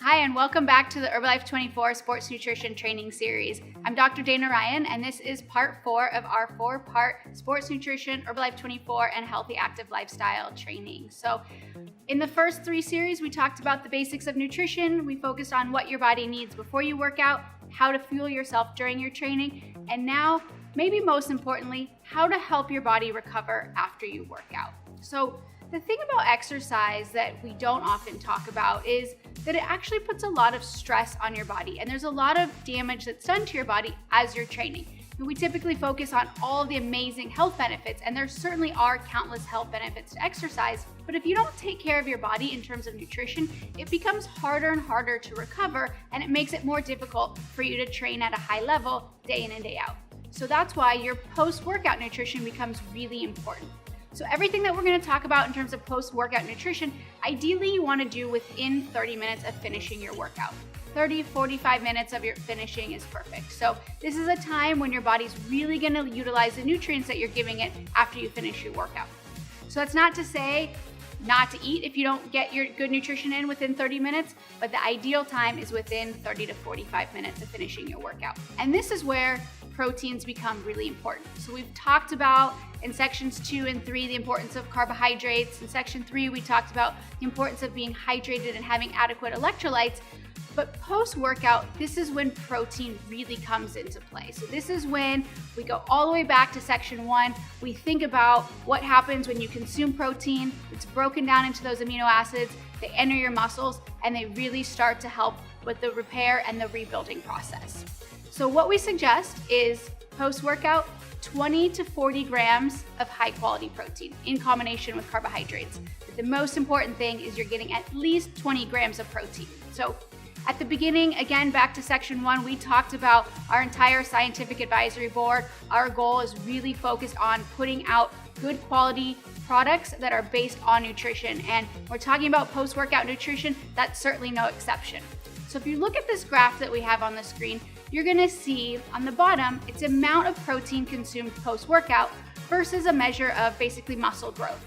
Hi, and welcome back to the Herbalife 24 Sports Nutrition Training Series. I'm Dr. Dana Ryan, and this is part 4 of our 4-part Sports Nutrition, Herbalife 24, and Healthy Active Lifestyle training. So in the first 3 series, we talked about the basics of nutrition. We focused on what your body needs before you work out, how to fuel yourself during your training, and now, maybe most importantly, how to help your body recover after you work out. So the thing about exercise that we don't often talk about is that it actually puts a lot of stress on your body, and there's a lot of damage that's done to your body as you're training. And we typically focus on all of the amazing health benefits, and there certainly are countless health benefits to exercise, but if you don't take care of your body in terms of nutrition, it becomes harder and harder to recover, and it makes it more difficult for you to train at a high level day in and day out. So that's why your post-workout nutrition becomes really important. So everything that we're going to talk about in terms of post-workout nutrition, ideally you want to do within 30 minutes of finishing your workout. 30-45 minutes of your finishing is perfect. So this is a time when your body's really going to utilize the nutrients that you're giving it after you finish your workout. So that's not to say not to eat if you don't get your good nutrition in within 30 minutes, but the ideal time is within 30 to 45 minutes of finishing your workout. And this is where proteins become really important. So we've talked about in sections 2 and 3 the importance of carbohydrates. In section 3 we talked about the importance of being hydrated and having adequate electrolytes. But post-workout, this is when protein really comes into play. So this is when we go all the way back to section 1. We think about what happens when you consume protein. It's broken down into those amino acids. They enter your muscles, and they really start to help with the repair and the rebuilding process. So what we suggest is post-workout, 20 to 40 grams of high-quality protein in combination with carbohydrates. But the most important thing is you're getting at least 20 grams of protein. So at the beginning, again, back to section 1, we talked about our entire scientific advisory board. Our goal is really focused on putting out good quality products that are based on nutrition. And we're talking about post-workout nutrition, that's certainly no exception. So if you look at this graph that we have on the screen, you're gonna see on the bottom, it's amount of protein consumed post-workout versus a measure of basically muscle growth.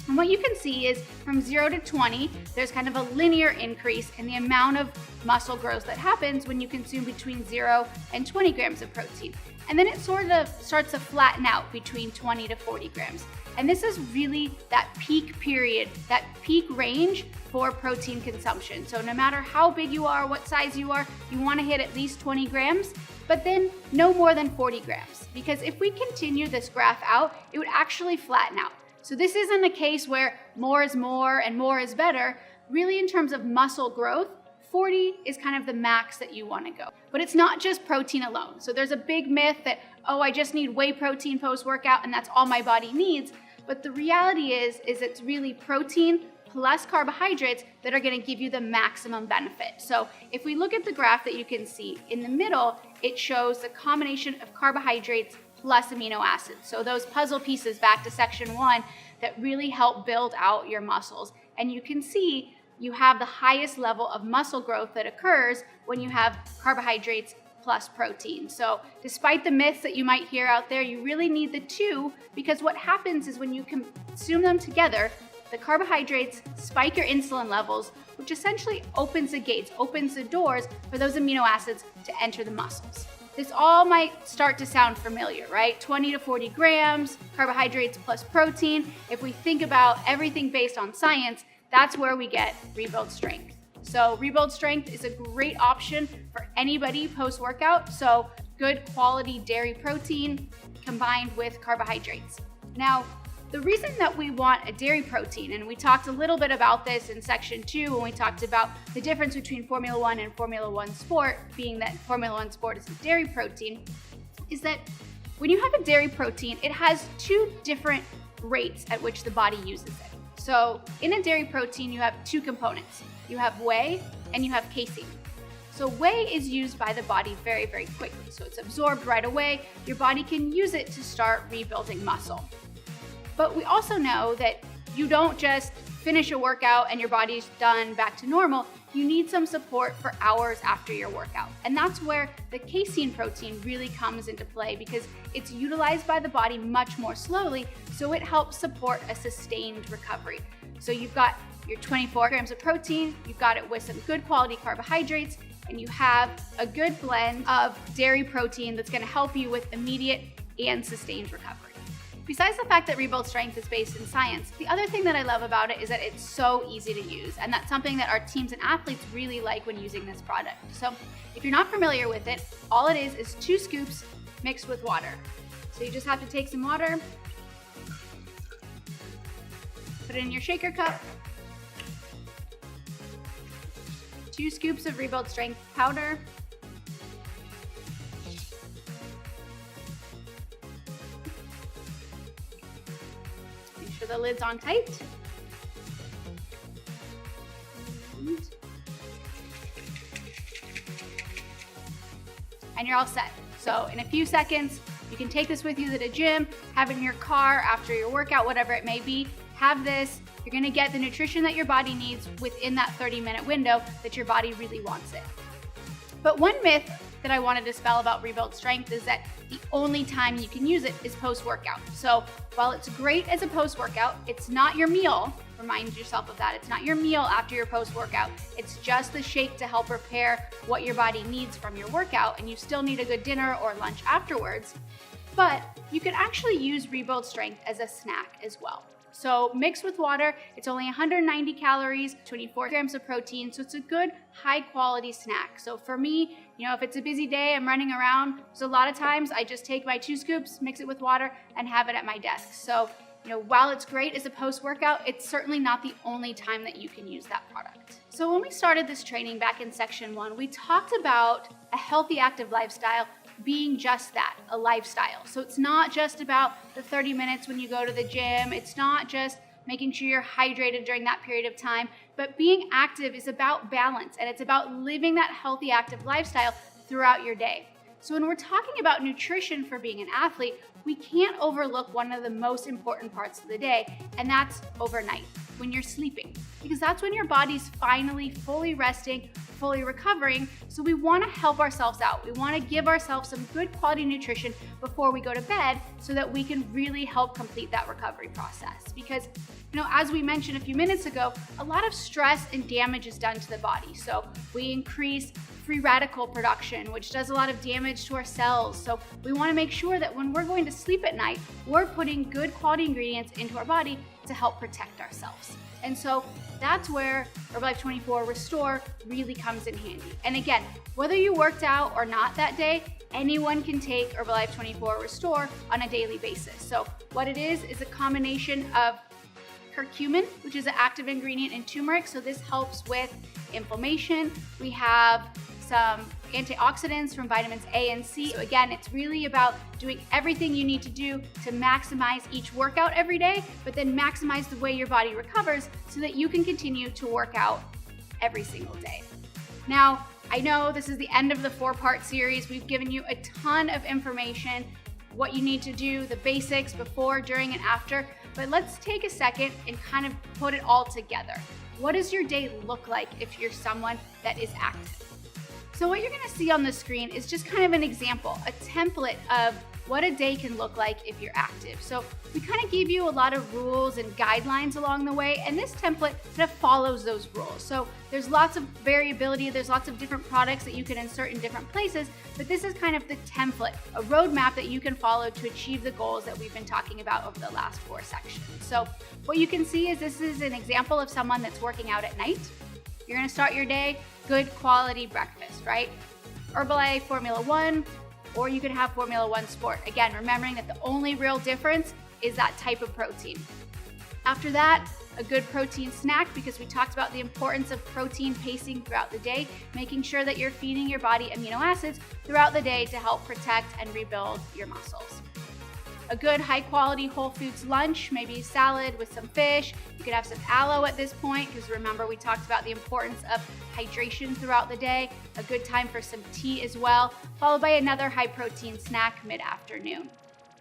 And what you can see is from 0 to 20, there's kind of a linear increase in the amount of muscle growth that happens when you consume between 0 and 20 grams of protein. And then it sort of starts to flatten out between 20 to 40 grams. And this is really that peak period, that peak range for protein consumption. So no matter how big you are, what size you are, you want to hit at least 20 grams, but then no more than 40 grams. Because if we continue this graph out, it would actually flatten out. So this isn't a case where more is more and more is better. Really, in terms of muscle growth, 40 is kind of the max that you want to go. But it's not just protein alone. So there's a big myth that, oh, I just need whey protein post-workout and that's all my body needs. But the reality is it's really protein plus carbohydrates that are going to give you the maximum benefit. So if we look at the graph that you can see, in the middle, it shows the combination of carbohydrates plus amino acids. So those puzzle pieces back to section 1 that really help build out your muscles. And you can see you have the highest level of muscle growth that occurs when you have carbohydrates plus protein. So despite the myths that you might hear out there, you really need the two, because what happens is when you consume them together, the carbohydrates spike your insulin levels, which essentially opens the gates, opens the doors for those amino acids to enter the muscles. This all might start to sound familiar, right? 20 to 40 grams, carbohydrates plus protein. If we think about everything based on science, that's where we get rebuild strength. So rebuild strength is a great option for anybody post-workout. So good quality dairy protein combined with carbohydrates. Now, the reason that we want a dairy protein, and we talked a little bit about this in section 2 when we talked about the difference between Formula 1 and Formula 1 Sport, being that Formula 1 Sport is a dairy protein, is that when you have a dairy protein, it has 2 different rates at which the body uses it. So in a dairy protein, you have 2 components. You have whey and you have casein. So whey is used by the body very, very quickly. So it's absorbed right away. Your body can use it to start rebuilding muscle. But we also know that you don't just finish a workout and your body's done back to normal. You need some support for hours after your workout. And that's where the casein protein really comes into play, because it's utilized by the body much more slowly, so it helps support a sustained recovery. So you've got your 24 grams of protein, you've got it with some good quality carbohydrates, and you have a good blend of dairy protein that's gonna help you with immediate and sustained recovery. Besides the fact that Rebuild Strength is based in science, the other thing that I love about it is that it's so easy to use, and that's something that our teams and athletes really like when using this product. So if you're not familiar with it, all it is 2 scoops mixed with water. So you just have to take some water, put it in your shaker cup, 2 scoops of Rebuild Strength powder, the lid's on tight. And you're all set. So in a few seconds, you can take this with you to the gym, have it in your car after your workout, whatever it may be. Have this. You're gonna get the nutrition that your body needs within that 30-minute window that your body really wants it. But one myth that I want to dispel about Rebuild Strength is that the only time you can use it is post-workout. So while it's great as a post-workout, it's not your meal. Remind yourself of that. It's not your meal after your post-workout. It's just the shake to help repair what your body needs from your workout, and you still need a good dinner or lunch afterwards. But you can actually use Rebuild Strength as a snack as well. So mixed with water, it's only 190 calories, 24 grams of protein, so it's a good high quality snack. So for me, if it's a busy day, I'm running around, so a lot of times I just take my 2 scoops, mix it with water, and have it at my desk. So while it's great as a post-workout, it's certainly not the only time that you can use that product. So when we started this training back in section 1, we talked about a healthy, active lifestyle being just that, a lifestyle. So it's not just about the 30 minutes when you go to the gym. It's not just making sure you're hydrated during that period of time, but being active is about balance, and it's about living that healthy, active lifestyle throughout your day. So when we're talking about nutrition for being an athlete, we can't overlook one of the most important parts of the day, and that's overnight, when you're sleeping, because that's when your body's finally fully resting, fully recovering. So we want to help ourselves out. We want to give ourselves some good quality nutrition before we go to bed so that we can really help complete that recovery process. Because, as we mentioned a few minutes ago, a lot of stress and damage is done to the body. So we increase free radical production, which does a lot of damage to our cells. So we want to make sure that when we're going to sleep at night, we're putting good quality ingredients into our body to help protect ourselves. And so that's where Herbalife 24 Restore really comes in handy. And again, whether you worked out or not that day, anyone can take Herbalife 24 Restore on a daily basis. So what it is a combination of curcumin, which is an active ingredient in turmeric. So this helps with inflammation. We have some antioxidants from vitamins A and C. So again, it's really about doing everything you need to do to maximize each workout every day, but then maximize the way your body recovers so that you can continue to work out every single day. Now, I know this is the end of the 4-part series. We've given you a ton of information, what you need to do, the basics before, during, and after, but let's take a second and kind of put it all together. What does your day look like if you're someone that is active? So what you're gonna see on the screen is just kind of an example, a template of what a day can look like if you're active. So we kind of gave you a lot of rules and guidelines along the way, and this template kind of follows those rules. So there's lots of variability, there's lots of different products that you can insert in different places, but this is kind of the template, a roadmap that you can follow to achieve the goals that we've been talking about over the last 4 sections. So what you can see is this is an example of someone that's working out at night. You're gonna start your day, good quality breakfast, right? Herbalife Formula 1, or you can have Formula 1 Sport. Again, remembering that the only real difference is that type of protein. After that, a good protein snack, because we talked about the importance of protein pacing throughout the day, making sure that you're feeding your body amino acids throughout the day to help protect and rebuild your muscles. A good high quality whole foods lunch, maybe salad with some fish. You could have some aloe at this point, because remember we talked about the importance of hydration throughout the day. A good time for some tea as well, followed by another high protein snack mid-afternoon.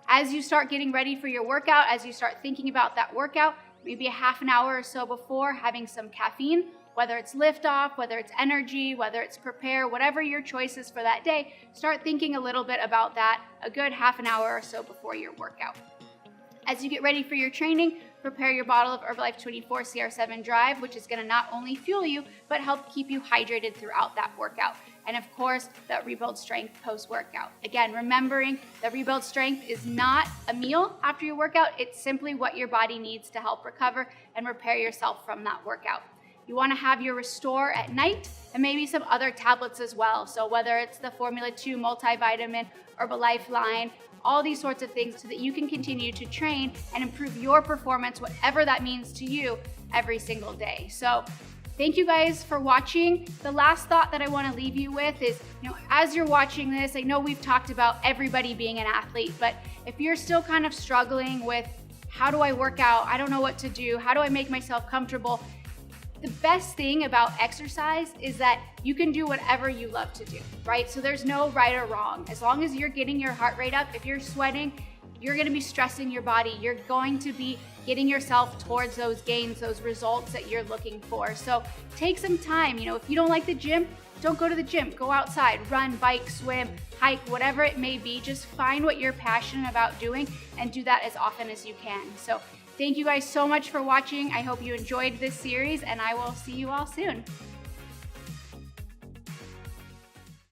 As you start getting ready for your workout, as you start thinking about that workout, maybe a half an hour or so before, having some caffeine, whether it's liftoff, whether it's energy, whether it's prepare, whatever your choice is for that day, start thinking a little bit about that a good half an hour or so before your workout. As you get ready for your training, prepare your bottle of Herbalife 24 CR7 Drive, which is gonna not only fuel you, but help keep you hydrated throughout that workout. And of course, that Rebuild Strength post-workout. Again, remembering that Rebuild Strength is not a meal after your workout, it's simply what your body needs to help recover and repair yourself from that workout. You wanna have your Restore at night and maybe some other tablets as well. So whether it's the Formula 2 multivitamin, Herbalifeline, all these sorts of things so that you can continue to train and improve your performance, whatever that means to you, every single day. So thank you guys for watching. The last thought that I want to leave you with is, as you're watching this, I know we've talked about everybody being an athlete, but if you're still kind of struggling with how do I work out? I don't know what to do. How do I make myself comfortable? The best thing about exercise is that you can do whatever you love to do, right? So there's no right or wrong. As long as you're getting your heart rate up, if you're sweating, you're gonna be stressing your body. You're going to be getting yourself towards those gains, those results that you're looking for. So take some time. If you don't like the gym, don't go to the gym. Go outside, run, bike, swim, hike, whatever it may be. Just find what you're passionate about doing and do that as often as you can. So thank you guys so much for watching. I hope you enjoyed this series, and I will see you all soon.